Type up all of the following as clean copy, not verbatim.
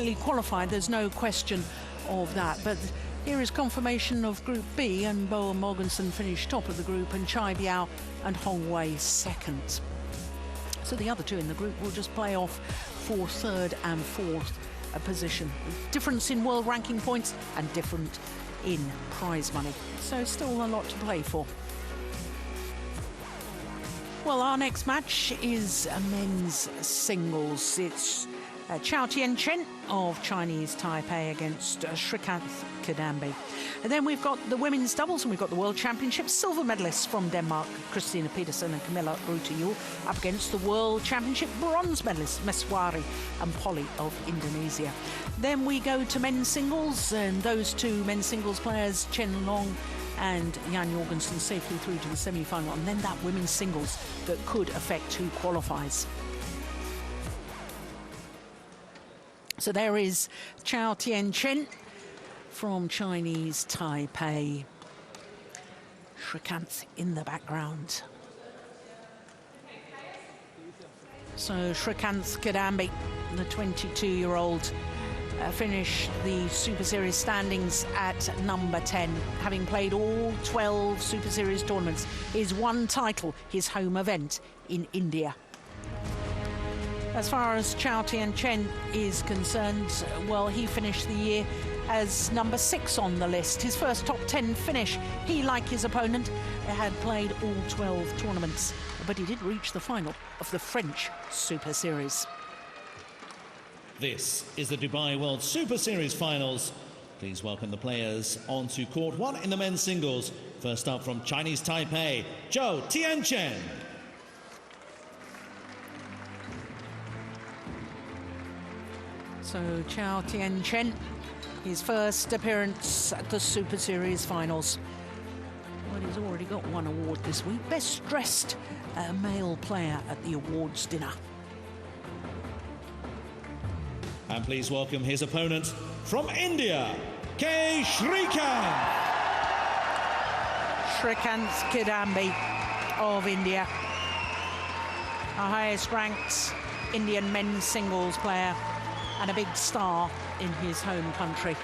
definitely qualified, there's no question of that. But here is confirmation of Group B, and Boa Morgensen finished top of the group, and Chai Biao and Hong Wei second. So the other two in the group will just play off for third and fourth position. Difference in world ranking points and different in prize money. So still a lot to play for. Well, our next match is a men's singles. It's Chou Tien Chen of Chinese Taipei against Srikanth. And then we've got the women's doubles, and we've got the World Championships silver medalists from Denmark, Christina Petersen and Camilla Rutayul, up against the World Championship bronze medalists, Meswari and Polly of Indonesia. Then we go to men's singles, and those two men's singles players, Chen Long and Jan Jorgensen, safely through to the semi-final. And then that women's singles that could affect who qualifies. So there is Chou Tien Chen from Chinese Taipei. Srikanth in the background. So Srikanth Kidambi, the 22-year-old, finished the Super Series standings at number 10, having played all 12 Super Series tournaments. His one title, his home event in India. As far as Chou Tien Chen is concerned, well, he finished the year as number 6 on the list. His first top 10 finish. He, like his opponent, had played all 12 tournaments, but he did reach the final of the French Super Series. This is the Dubai World Super Series finals. Please welcome the players onto court one in the men's singles. First up from Chinese Taipei, Chou Tien Chen. So Chou Tien Chen, his first appearance at the Super Series finals. Well, he's already got one award this week, best dressed male player at the awards dinner. And please welcome his opponent from India, K. Srikanth. Srikanth Kidambi of India, our highest ranked Indian men's singles player and a big star in his home country.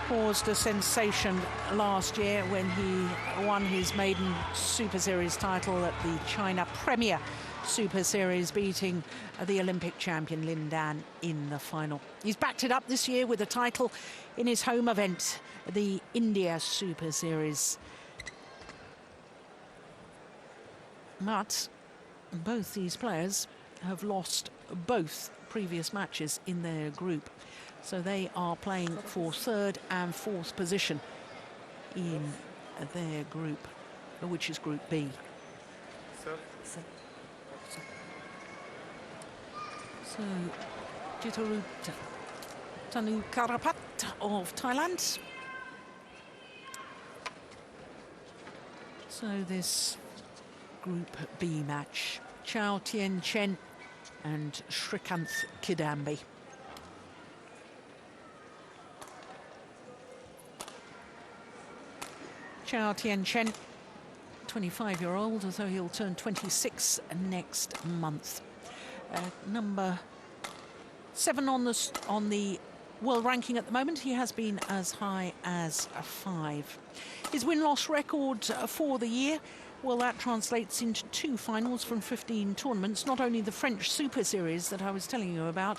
Caused a sensation last year when he won his maiden Super Series title at the China Premier Super Series, beating the Olympic champion Lin Dan in the final. He's backed it up this year with a title in his home event, the India Super Series. But both these players have lost both previous matches in their group, so they are playing for third and fourth position in their group, which is Group B. So Jitarut Tanu Karapat of Thailand. So this Group B match, Chou Tien Chen and Srikanth Kidambi. Chou Tien Chen, 25-year-old, although he'll turn 26 next month. Number 7 on the world ranking at the moment. He has been as high as a 5. His win-loss record for the year, well, that translates into 2 finals from 15 tournaments, not only the French Super Series that I was telling you about,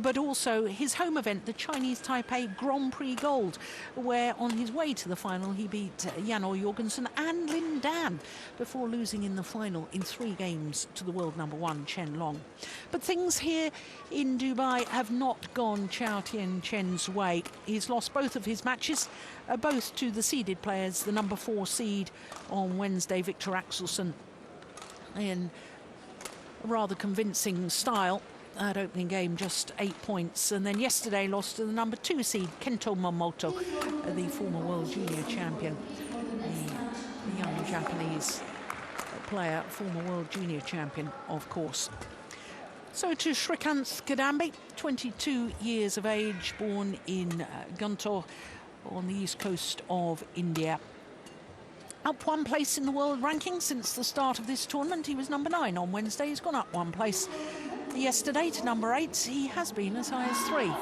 but also his home event, the Chinese Taipei Grand Prix Gold, where on his way to the final he beat Jan Jorgensen and Lin Dan before losing in the final in 3 games to the world number 1, Chen Long. But things here in Dubai have not gone Chou Tien Chen's way. He's lost both of his matches, both to the seeded players, the number 4 seed on Wednesday, Victor Axelsen, in a rather convincing style. That opening game, just 8 points. And then yesterday lost to the number 2 seed, Kento Momoto, the former world junior champion, the young Japanese player, former world junior champion, of course. So to Srikanth Kidambi, 22 years of age, born in Guntur on the east coast of India. Up 1 place in the world ranking since the start of this tournament. He was number 9 on Wednesday. He's gone up 1 place. yesterday to number 8. He has been as high as 3.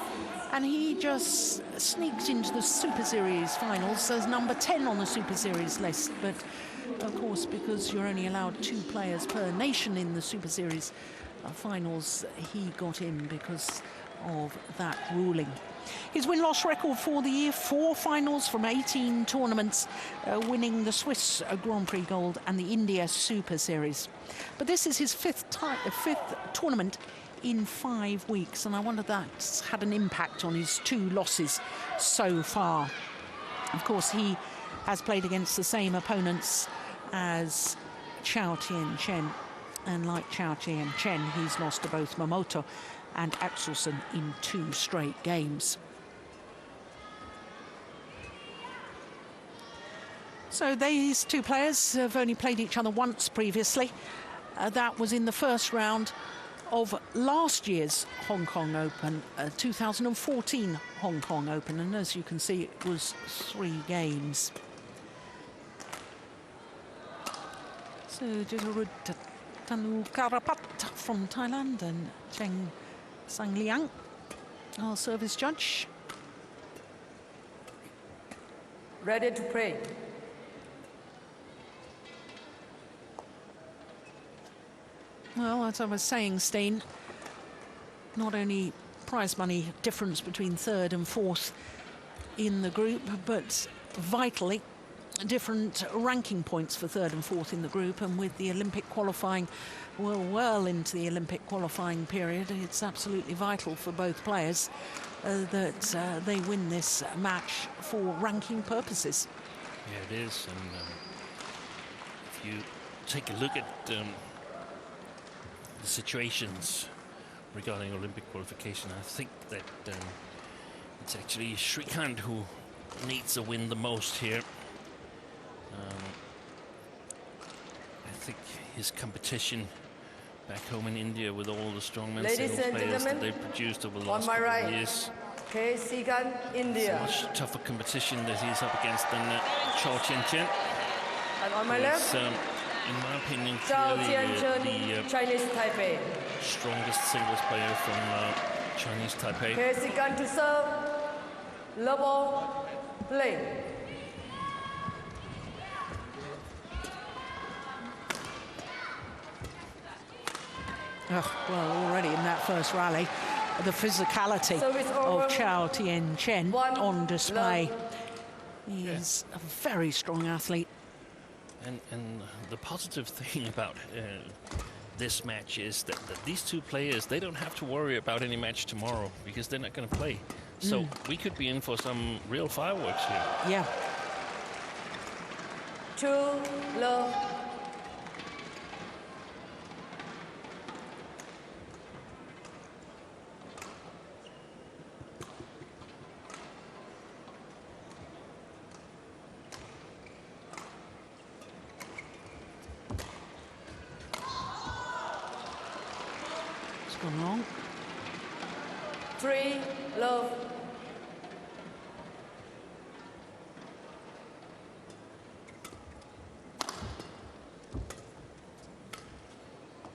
And he just sneaked into the Super Series finals as number 10 on the Super Series list. But, of course, because you're only allowed 2 players per nation in the Super Series finals, he got in because of that ruling. His win-loss record for the year, 4 finals from 18 tournaments, winning the Swiss Grand Prix Gold and the India Super Series. But this is his fifth tournament in 5 weeks, and I wonder if that's had an impact on his 2 losses so far. Of course, he has played against the same opponents as Chou Tien Chen, and like Chou Tien Chen, he's lost to both Momoto and Axelsen in 2 straight games. So these 2 players have only played each other once previously. That was in the first round of last year's Hong Kong Open, 2014 Hong Kong Open, and as you can see, it was 3 games. So Jitarud Tanu Karapat from Thailand and Cheng Sang Liang, our service judge. Ready to play. Well, as I was saying, Steen, not only prize money difference between 3rd and 4th in the group, but vitally different ranking points for 3rd and 4th in the group. And with the Olympic qualifying well into the Olympic qualifying period, it's absolutely vital for both players that they win this match for ranking purposes. Yeah, it is. And if you take a look at the situations regarding Olympic qualification, I think that it's actually Srikanth who needs to win the most here. I think his competition back home in India with all the strongmen singles players that they've produced over the last couple of years. Srikanth, India. It's a much tougher competition that he's up against than Chou Tien Chen. And on my left, in my opinion, Chou Tien Chen, the Chinese Taipei. strongest singles player from Chinese Taipei. Srikanth to serve. Level play. Oh, well, already in that first rally, the physicality of Chou Tien Chen on display. He's a very strong athlete. And the positive thing about this match is that these 2 players, they don't have to worry about any match tomorrow because they're not going to play. So we could be in for some real fireworks here. Yeah. 2 love. Long. 3 love.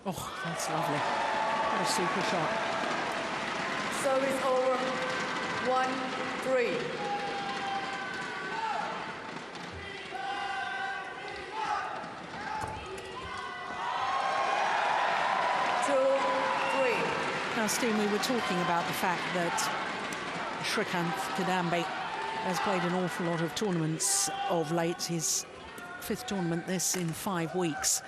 Oh, that's lovely. What a super shot. Service over. 1-3. Now, Steen, we were talking about the fact that Srikanth Kadambi has played an awful lot of tournaments of late. His 5th tournament this in 5 weeks.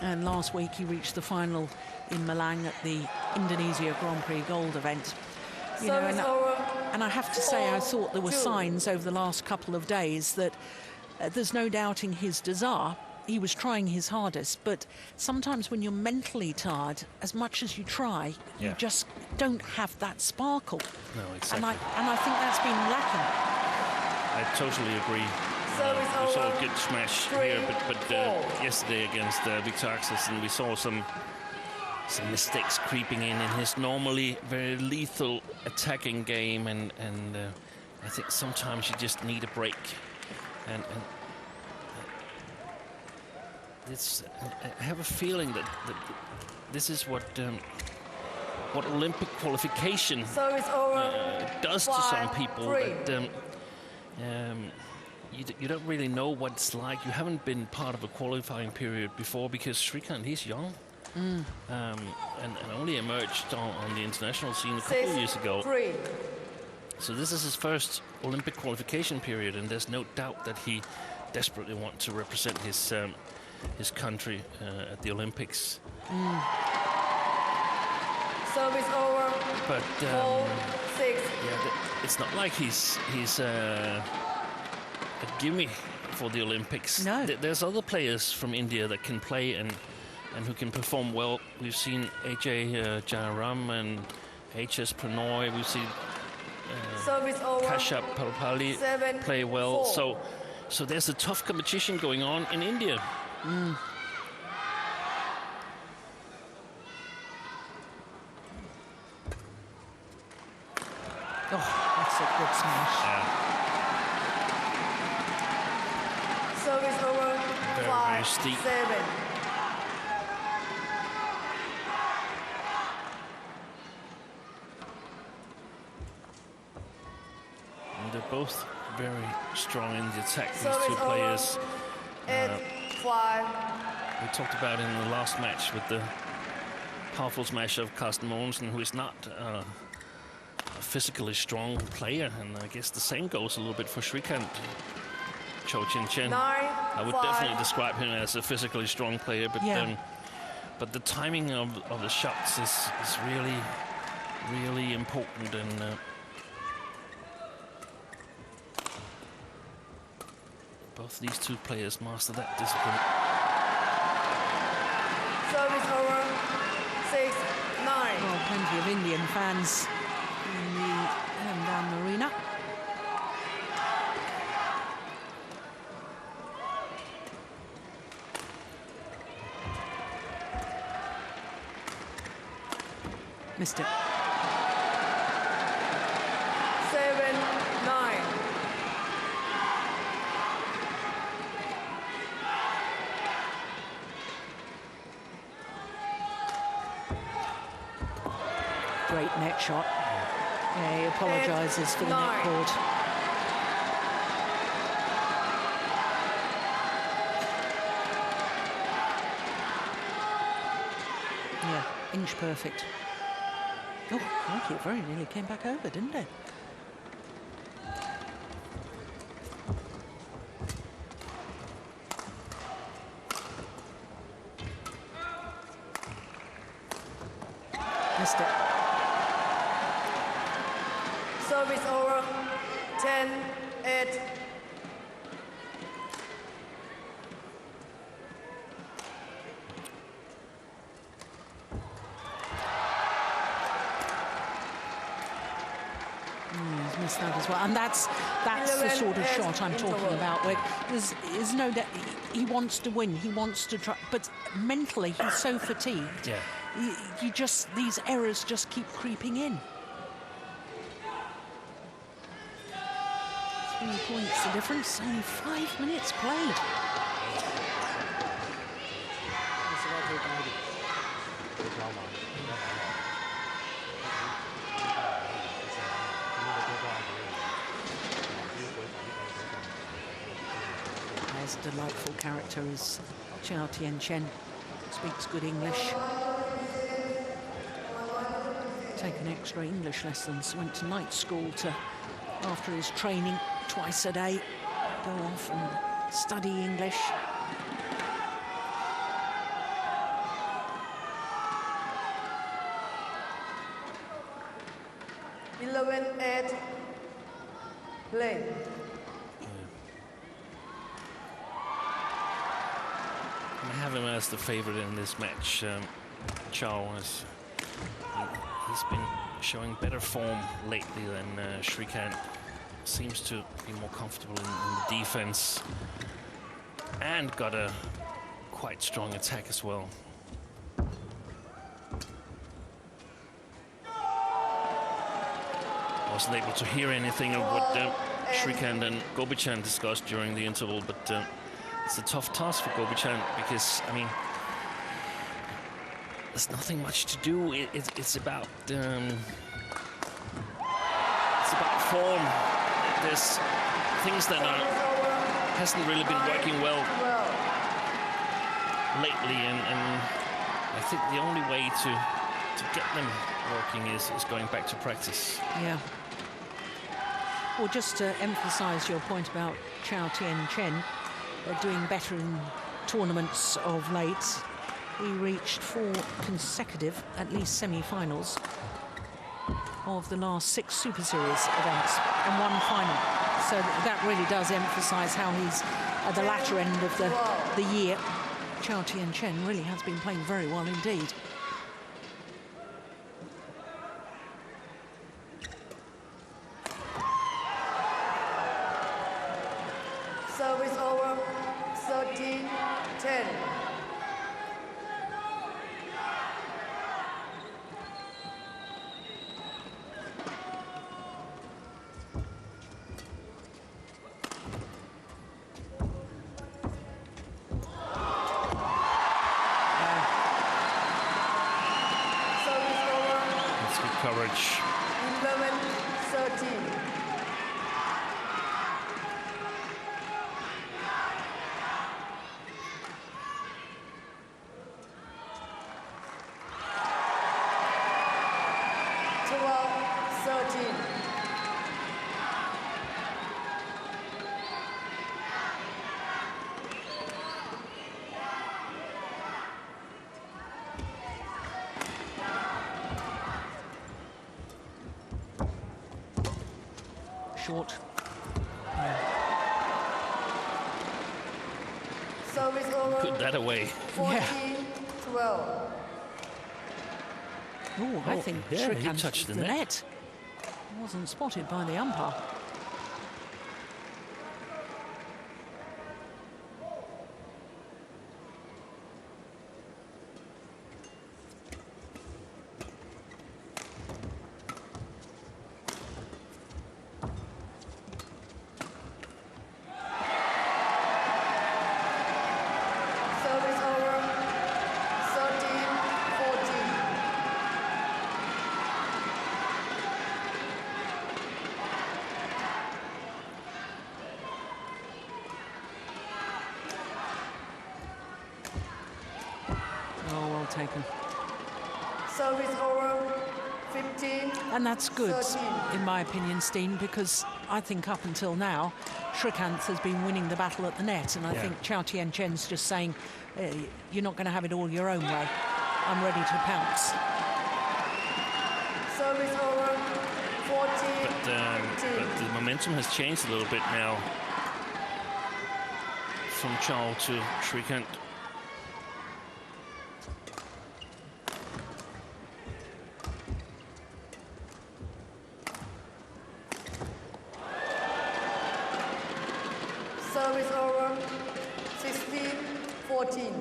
And last week he reached the final in Malang at the Indonesia Grand Prix Gold event. You know, and I have to say, I thought there were signs over the last couple of days that there's no doubting his desire. He was trying his hardest, but sometimes when you're mentally tired, as much as you try, you just don't have that sparkle. No, exactly. And I think that's been lacking. I totally agree. We saw a good smash here, but yesterday against Victor Axelsen, we saw some mistakes creeping in his normally very lethal attacking game, and I think sometimes you just need a break. And I have a feeling that this is what what Olympic qualification Service over. does to some 5-3. people. That, you don't really know what it's like. You haven't been part of a qualifying period before, because Srikanth, he's young. And only emerged on the international scene a couple of years ago. 6-3. So this is his first Olympic qualification period, and there's no doubt that he desperately wants to represent his country at the Olympics. Service over. But 4-6. it's not like he's a gimme for the Olympics. No. There's other players from India that can play and who can perform well. We've seen AJ Jayaram and HS Pranoy. We've seen Service over. Kashyap Palpali play well. 7-4. So there's a tough competition going on in India. Oh, that's a good smash. Service over. Very steep. 5-7. And they're both very strong in the attack, these Service two over. players. 8-5. We talked about in the last match with the powerful smash of Carsten Mogensen, who is not a physically strong player, and I guess the same goes a little bit for Srikanth. Chou Tien Chen. 9-5. I would definitely describe him as a physically strong player, but Yeah. but the timing of the shots is really, really important, and both these two players master that discipline. Service over. 6-9. Well, plenty of Indian fans in the Hamdan Arena. Missed it. 7-9. Great net shot. Yeah, he apologises for the net 8-9. cord. Yeah, inch perfect. Oh, crikey, it very nearly came back over, didn't it? Missed it. Service over. 10-8. He's missed that as well, and that's the sort of shot I'm talking about. Where there's no doubt he wants to win, he wants to try, but mentally he's so fatigued. Yeah. You just, these errors just keep creeping in. 3 points the difference, only 5 minutes played. There's a delightful character as Chou Tien Chen, speaks good English. Taken extra English lessons, went to night school to, after his training twice a day, go off and study English. Play. I have him as the favorite in this match. Chou he's been showing better form lately than Srikanth. Seems to be more comfortable in the defense and got a quite strong attack as well. Wasn't able to hear anything of what Srikanth and Gobichan discussed during the interval, but it's a tough task for Gobichan because, I mean, there's nothing much to do. It's about form. There's things that hasn't really been working well lately, and I think the only way to get them working is going back to practice. Yeah. Well, just to emphasise your point about Chou Tien Chen doing better in tournaments of late, he reached 4 consecutive, at least semi-finals of the last 6 Super Series events and 1 final. So that really does emphasise how he's at the latter end of the year. Chou Tien Chen really has been playing very well indeed. Service over, 13-10. Coverage. 11-13. Short. Service over. Put that away. 14-12. Oh, I think he Srikanth touched the the net. net. Wasn't spotted by the umpire. Service over. 13-14. Oh, well taken. Service over. 15. And that's good, 13. in my opinion, Steen, because I think up until now, Srikanth has been winning the battle at the net, and I think Chou Tien Chen's just saying, you're not going to have it all your own way. I'm ready to pounce. Service over. 14. But the momentum has changed a little bit now from Chou to Srikanth. Service over. 16-14.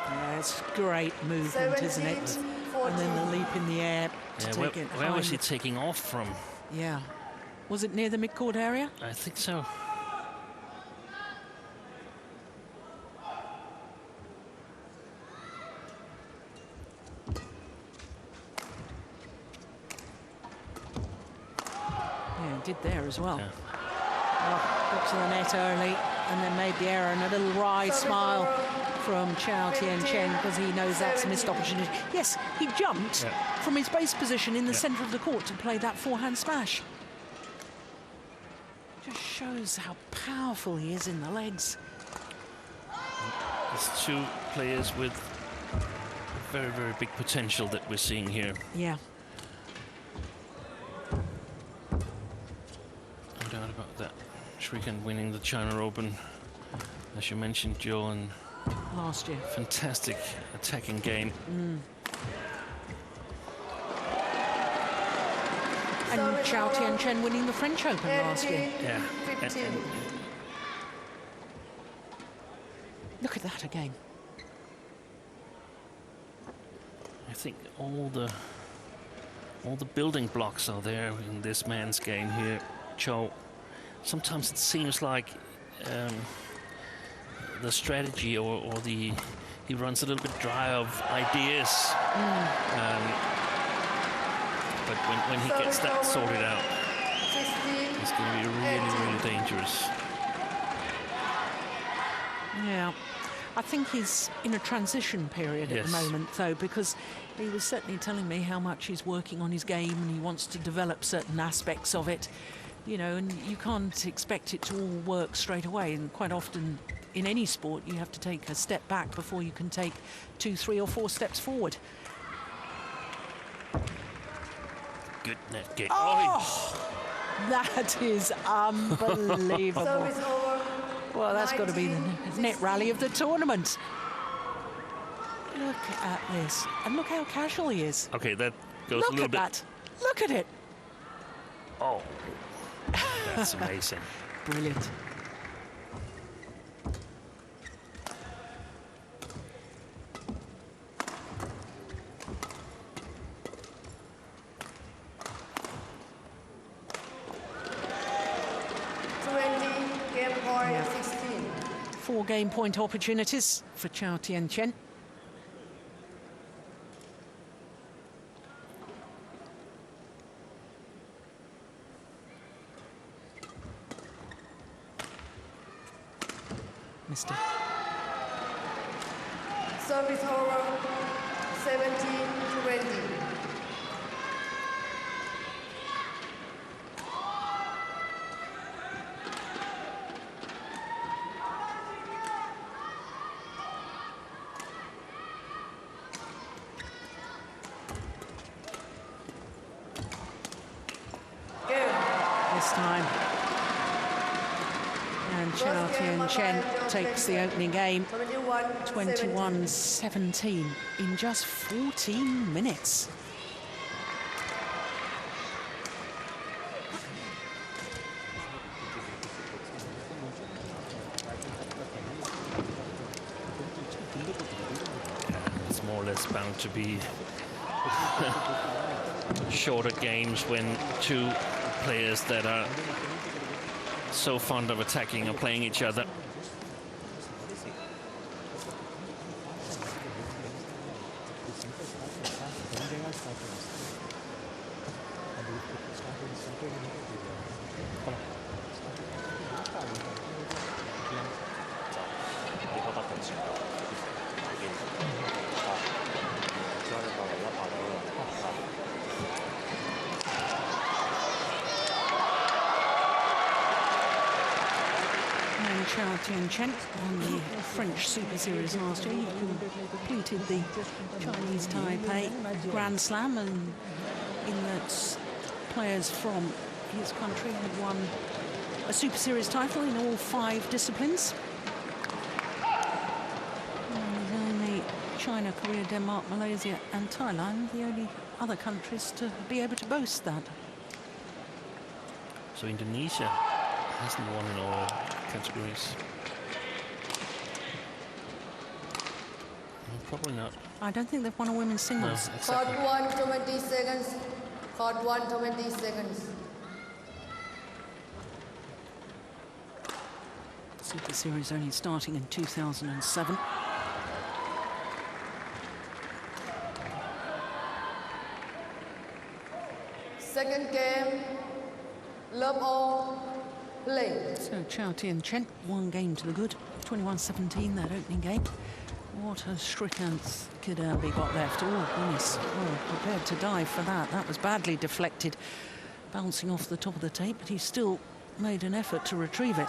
Yeah, it's great movement, isn't it? 17-14. And then the leap in the air to Yeah, take it where was high. he taking off from? Yeah. Was it near the midcourt area? I think so. Yeah, he did there as well. Yeah. Oh, got to the net early and then made the error, and a little wry smile from Chou Tien Chen because he knows that's a missed opportunity. Yes, he jumped from his base position in the centre of the court to play that forehand smash. Just shows how powerful he is in the legs. There's 2 players with very, very big potential that we're seeing here. Yeah. No doubt about that. Srikanth winning the China Open, as you mentioned, Joe, and Last year. fantastic attacking game. And Chou Tien Chen winning the French Open last year. Yeah. 15. Look at that again. I think all the building blocks are there in this man's game here, Chou. Sometimes it seems like the strategy or he runs a little bit dry of ideas. But when he gets that sorted out, it's going to be really, really dangerous. Yeah, I think he's in a transition period at the moment, though, because he was certainly telling me how much he's working on his game and he wants to develop certain aspects of it, you know, and you can't expect it to all work straight away. And quite often in any sport, you have to take a step back before you can take 2, 3 or 4 steps forward. Good net kick. Oh, that is unbelievable. Service over. Well, that's got to be the net rally of the tournament. Look at this. And look how casual he is. Okay, that goes Look a little at bit. that. Look at it. Oh, that's amazing. Brilliant. Game point 16. 4 game point opportunities for Chou Tien Chen. Mister. Service over 17-20. This time. And Chou Tien Chen takes the opening game 21-17 in just 14 minutes. It's more or less bound to be shorter games when two players that are so fond of attacking are playing each other. Chou Tien Chen on the French Super Series last year. He completed the Chinese Taipei Grand Slam, and in that players from his country had won a Super Series title in all 5 disciplines. And only China, Korea, Denmark, Malaysia and Thailand, the only other countries to be able to boast that. So Indonesia hasn't won in all categories. Probably not. I don't think they've won a women's singles. No, exactly. Court 1, 20 seconds. Court 1, 20 seconds. Super Series only starting in 2007. Second game. Love all. Play. So Chou Tien Chen, 1 game to the good. 21-17, that opening game. What a Srikanth Kidambi got left. Oh, goodness. Oh, prepared to dive for that. That was badly deflected, bouncing off the top of the tape, but he still made an effort to retrieve it.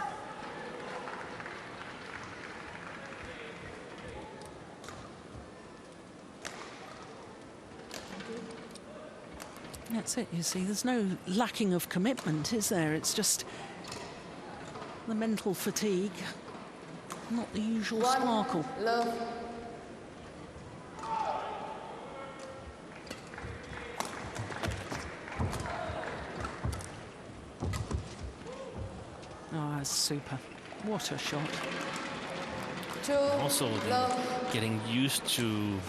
That's it, you see. There's no lacking of commitment, is there? It's just the mental fatigue, not the usual sparkle. Love. Oh, that's super. What a shot. 2. Also Love. getting used to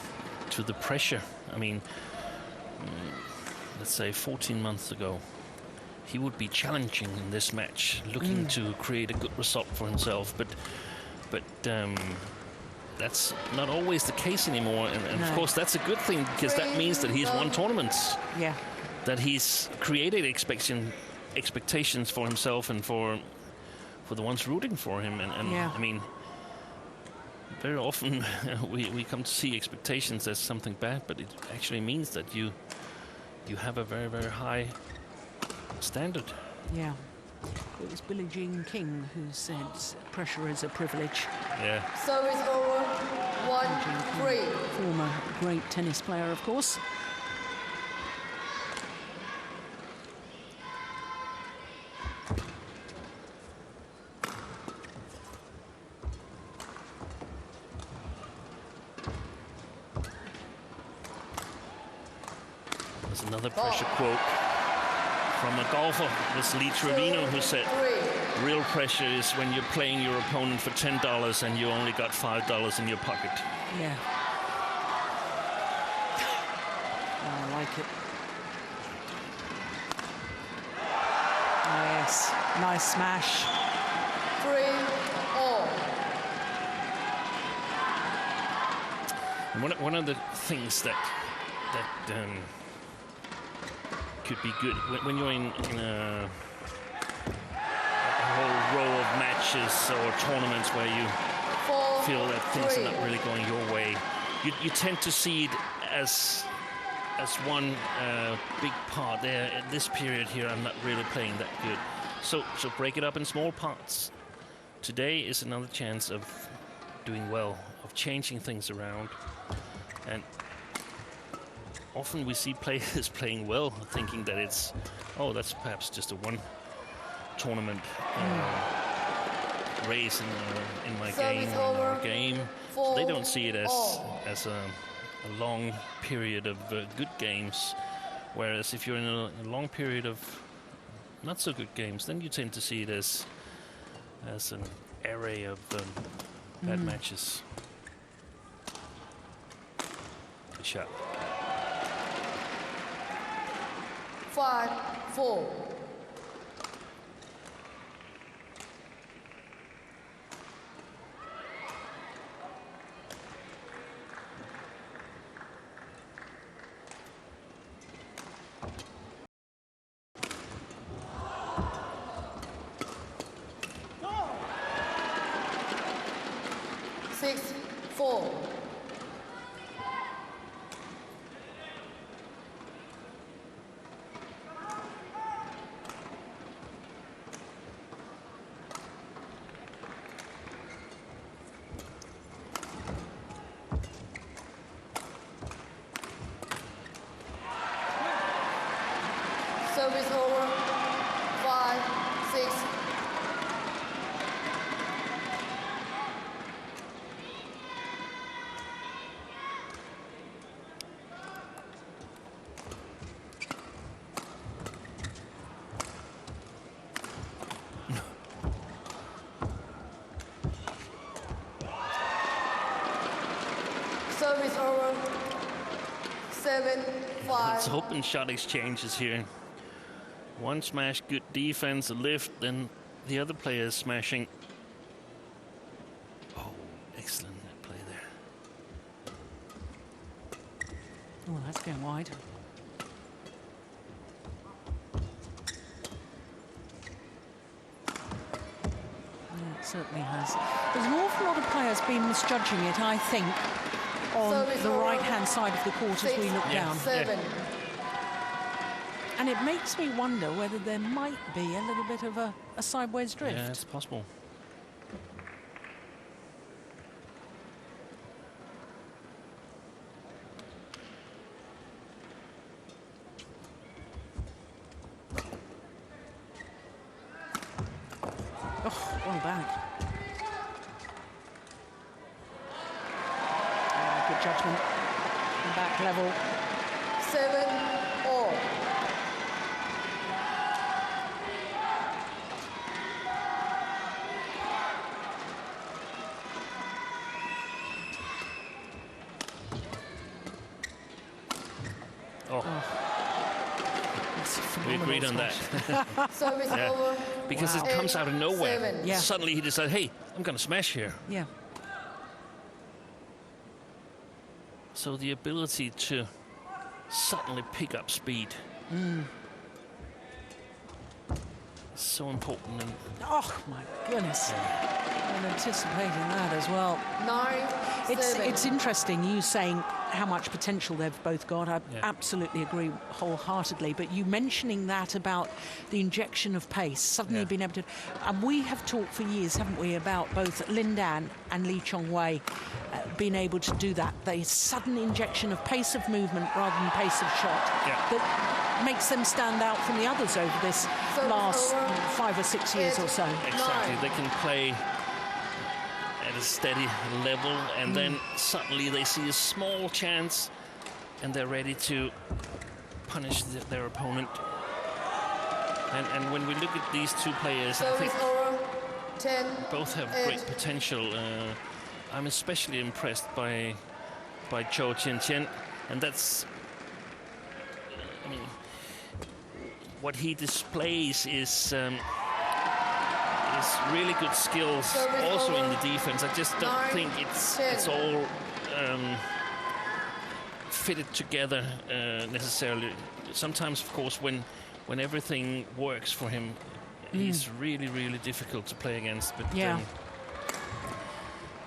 the pressure I mean, let's say 14 months ago, he would be challenging in this match, looking to create a good result for himself. But that's not always the case anymore. And No. of course, that's a good thing, because that means that he's won tournaments. Yeah. That he's created expectations for himself and for the ones rooting for him. And Yeah. I mean, very often we come to see expectations as something bad, but it actually means that you have a very, very high standard. Yeah. It was Billie Jean King who said pressure is a privilege. Yeah. Service over. 1-3. Former great tennis player, of course. There's another pressure quote from a golfer, this Lee Trevino, who said, real pressure is when you're playing your opponent for $10 and you only got $5 in your pocket. Yeah. Oh, I like it. Yes, nice smash. 3-all. And one of the things that could be good when you're in a whole row of matches or tournaments where you feel that things are not really going your way, you tend to see it as one big part. There, at this period here, I'm not really playing that good. So break it up in small parts. Today is another chance of doing well, of changing things around. And often we see players playing well, thinking that that's perhaps just a one tournament race in my game. So they don't see it as a long period of good games. Whereas if you're in a long period of not so good games, then you tend to see it as an array of bad matches. Good shot. 5-4. Service over. 5-6. Service over. 7-5. Let's hope in shot exchanges here. One smash, good defense, a lift, then the other player is smashing. Oh, excellent net play there. Oh, that's going wide. Yeah, it certainly has. There's an awful lot of players been misjudging it, I think, on the right-hand side of the court as we look down. 7. And it makes me wonder whether there might be a little bit of a sideways drift. Yeah, it's possible. Oh, well back. Good judgment. Back level. 7-all. we agreed on that. Service over. Because it comes out of nowhere. 7. Yeah. Suddenly he decided, hey, I'm going to smash here. Yeah. So the ability to suddenly pick up speed is so important. And Oh, my goodness. I'm anticipating that as well. 9, 7. It's interesting you saying how much potential they've both got. I absolutely agree wholeheartedly. But you mentioning that about the injection of pace, suddenly being able to... And we have talked for years, haven't we, about both Lin Dan and Lee Chong-wei being able to do that. The sudden injection of pace of movement rather than pace of shot that makes them stand out from the others over this last 5 or 6 years or so. exactly, they can play at a steady level, and then suddenly they see a small chance and they're ready to punish their opponent. And when we look at these two players, I think Service over. 10. both have great potential. I'm especially impressed by Chou Tien Chen, and that's, I mean, what he displays is really good skills, also in the defense. I just don't think it's all fitted together necessarily. Sometimes, of course, when everything works for him, he's really, really difficult to play against. But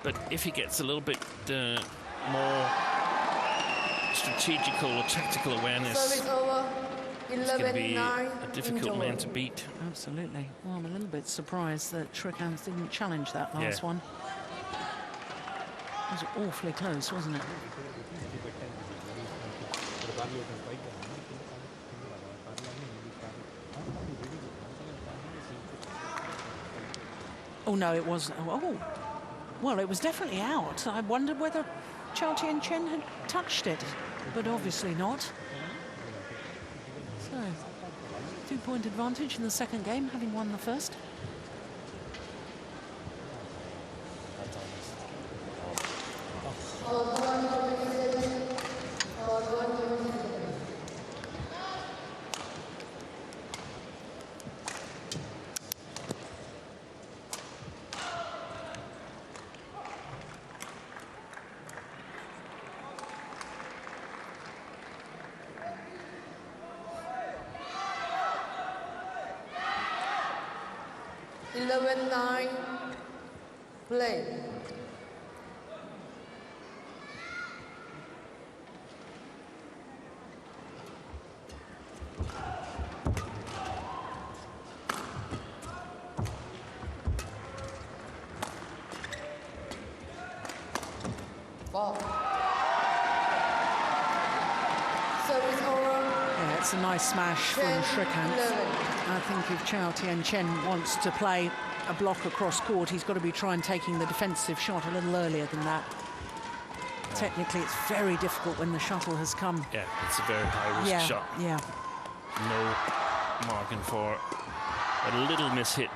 but if he gets a little bit more strategical or tactical awareness, Service over. he's going to 11, be 9. a difficult man to beat. Absolutely. Well, I'm a little bit surprised that Srikanth didn't challenge that last one. It was awfully close, wasn't it? Oh, no, it wasn't. Oh, well, it was definitely out. I wondered whether Chou Tien Chen had touched it, but obviously not. So, 2-point advantage in the second game, having won the first. Eleven, 9. Play. Ball. Service over. Yeah, it's a nice smash from 10, Srikanth. 11. I think if Chou Tien Chen wants to play a block across court, he's got to be trying taking the defensive shot a little earlier than that. Technically, it's very difficult when the shuttle has come. Yeah, it's a very high-risk shot. Yeah. No margin for a little miss-hit.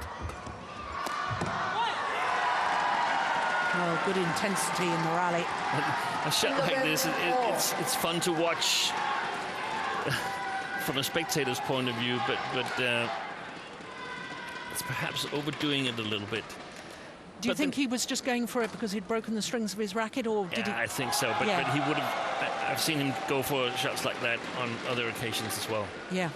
Well, good intensity in the rally. A shot like this, it's fun to watch from a spectator's point of view, but it's perhaps overdoing it a little bit. Do you think he was just going for it because he'd broken the strings of his racket, or did he? I think so, but he would have. I've seen him go for shots like that on other occasions as well. Yeah.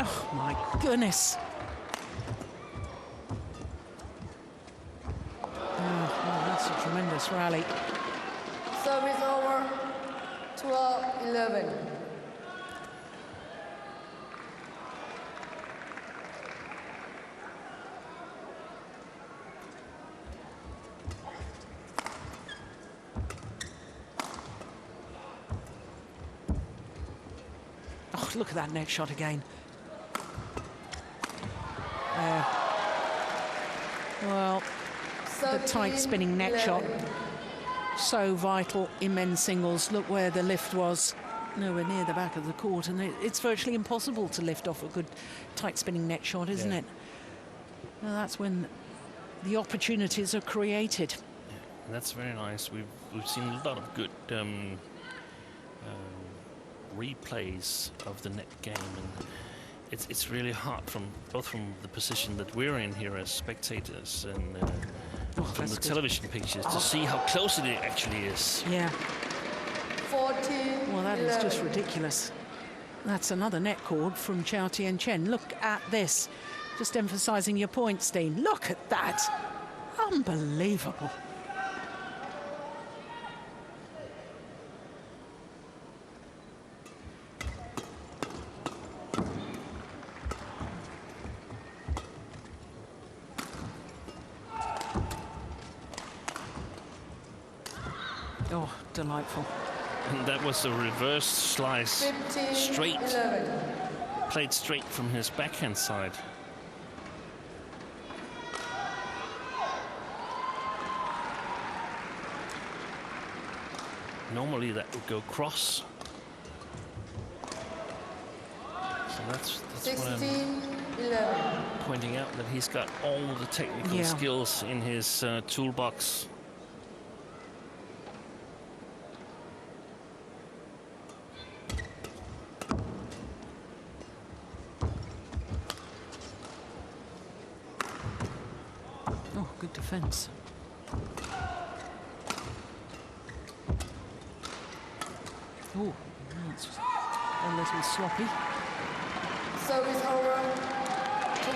Oh, my goodness. Oh, that's a tremendous rally. Service over. 12, 11. look at that net shot again. Well, the tight spinning net shot, so vital in men's singles. Look where the lift was, nowhere near the back of the court, and it's virtually impossible to lift off a good tight spinning net shot, isn't it? Well, that's when the opportunities are created. Yeah, that's very nice. We've seen a lot of good replays of the net game, and it's really hard from the position that we're in here as spectators and from the television pictures to see how close it actually is. Yeah. 14. Well, that is just ridiculous. That's another net cord from Chou Tien Chen. Look at this. Just emphasising your point, Steen. Look at that. Unbelievable. Oh, delightful. And that was a reverse slice, 15, straight, 11. played straight from his backhand side. Normally that would go cross. So that's 16, what I'm 11. pointing out, that he's got all the technical skills in his toolbox. Oh, good defence. Oh, that's a little sloppy. Service over. 12-16.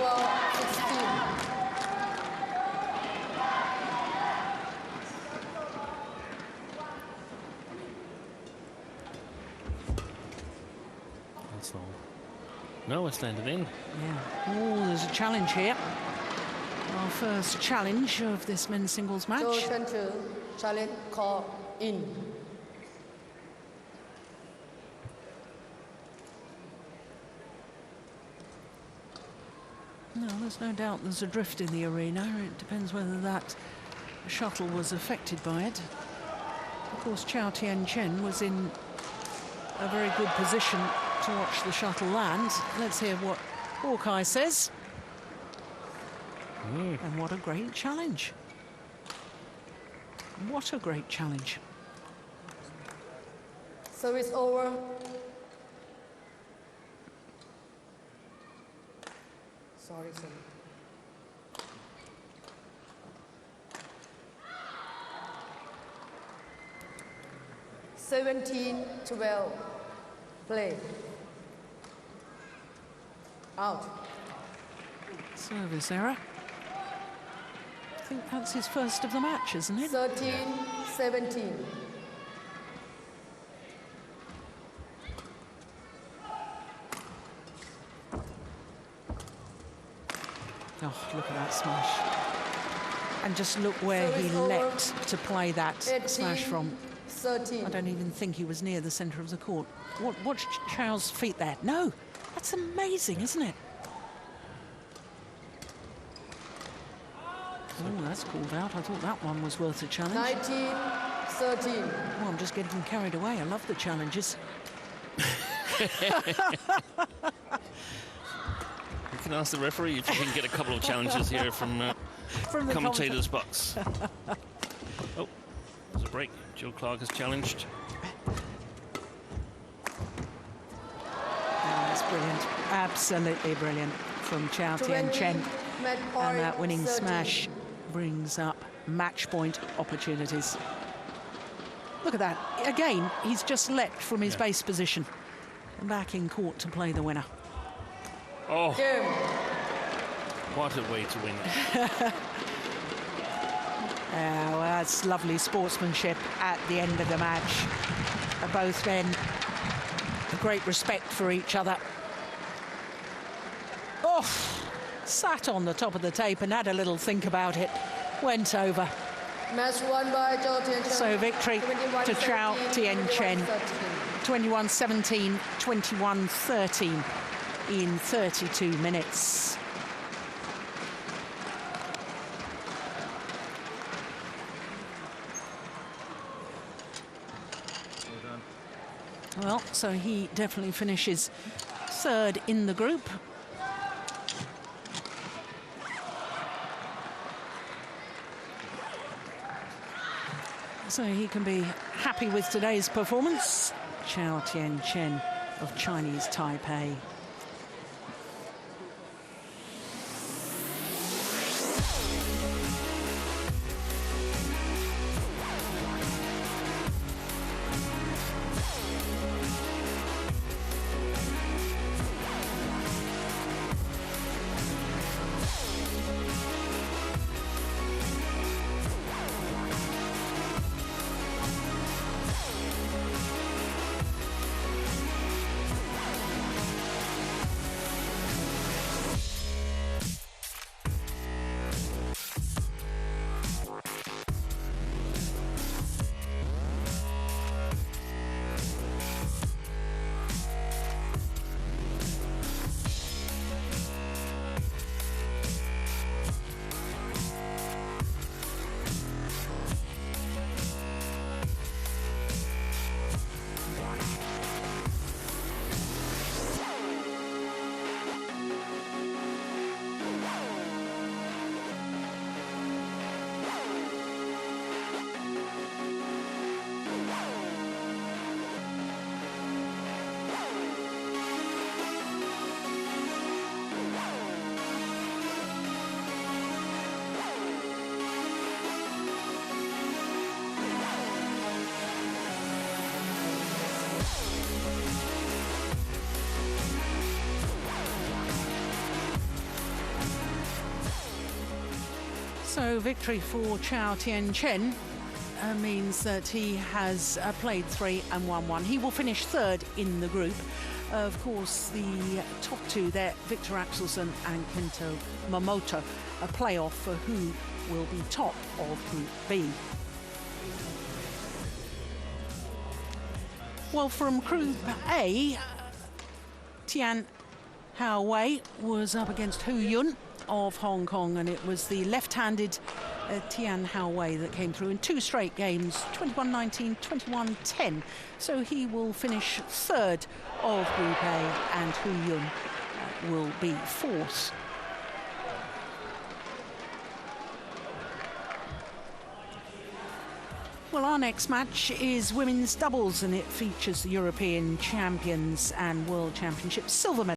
That's not. No, it's landed in. Yeah. Oh, there's a challenge here. Our first challenge of this men's singles match. Chou Tien Chen, challenge call in. No, there's no doubt there's a drift in the arena. It depends whether that shuttle was affected by it. Of course, Chou Tien Chen was in a very good position to watch the shuttle land. Let's hear what Hawkeye says. And what a great challenge. What a great challenge. Service over. Sorry. 17-12. Play. Out. Service error. I think that's his first of the match, isn't it? 13-17. Oh, look at that smash. And just look where he leapt to play that smash from. 13. I don't even think he was near the centre of the court. Watch Chou's feet there. No, that's amazing, isn't it? Oh, that's called out. I thought that one was worth a challenge. 19-13. Oh, I'm just getting carried away. I love the challenges. You can ask the referee if you can get a couple of challenges here from the commentator's box. Oh, there's a break. Jill Clark is challenged. Oh, that's brilliant. Absolutely brilliant from Chou Tien Chen. And that winning 13. smash brings up match point opportunities. Look at that. Again, he's just leapt from his base position and back in court to play the winner. Oh, Game. what a way to win. Well, that's lovely sportsmanship at the end of the match. Both men, a great respect for each other. Oh, sat on the top of the tape and had a little think about it. Went over. Match won by Chou Tien Chen. So victory to Chou Tien Chen. 21-13. 21-17, 21-13 in 32 minutes. Well, so he definitely finishes third in the group. So he can be happy with today's performance. Chou Tien Chen of Chinese Taipei. So victory for Chou Tien Chen means that he has played 3 and won 1. He will finish third in the group. Of course, the top two there, Victor Axelsen and Kento Momota, a playoff for who will be top of Group B. Well, from Group A, Tian Hao Wei was up against Hu Yun of Hong Kong, and it was the left-handed Tian Hao Wei that came through in 2 straight games, 21-19, 21-10. So he will finish third of Group A, and Hu Yun will be fourth. Well, our next match is women's doubles, and it features the European champions and World Championships silver medal